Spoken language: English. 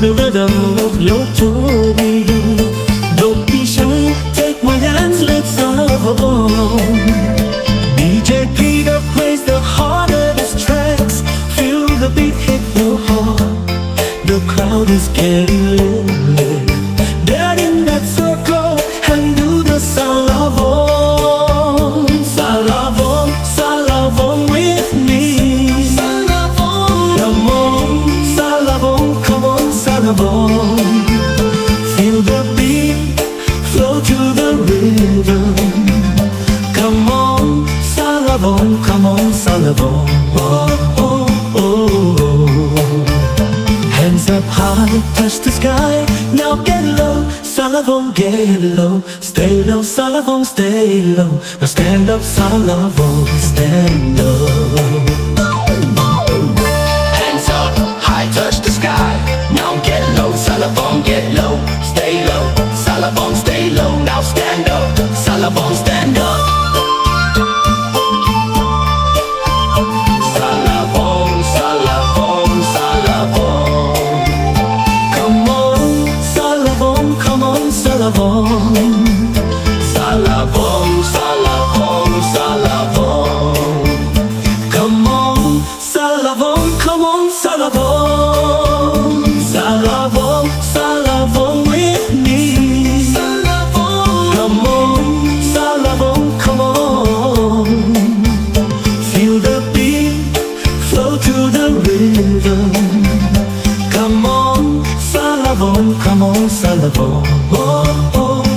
the rhythm of your body. Don't be shy, take my hands, let's salavoon. DJ Peter plays the heart of his tracks. Feel the beat hit your heart. The crowd is getting lit. They're in that circle and do the salavon. Salavon, salavon with me. Salavon, come on, salavon, come on, salavon. Feel the beat, flow to the rhythm. Come on, salavon, come on, salavon. Oh, oh, oh, oh. Hands up high, touch the sky. Now get low, salavon, get low. Stay low, salavon, stay low. Now stand up, salavon, stand up. Hands up, high, touch the sky. Now get low, salavon, get low. Stay low, salavon, stay low. Now stand up, salavon, stand up. Salavon, salavon, salavon. Come on, salavon, come on, salavon. Salavon, salavon, salavon. Come on, salavon, come on, salavon. Salavon, salavon with me. Come on, salavon, come on. Feel the beat, flow to the rhythm. Come on, salavon, come on, salavon. Oh, oh.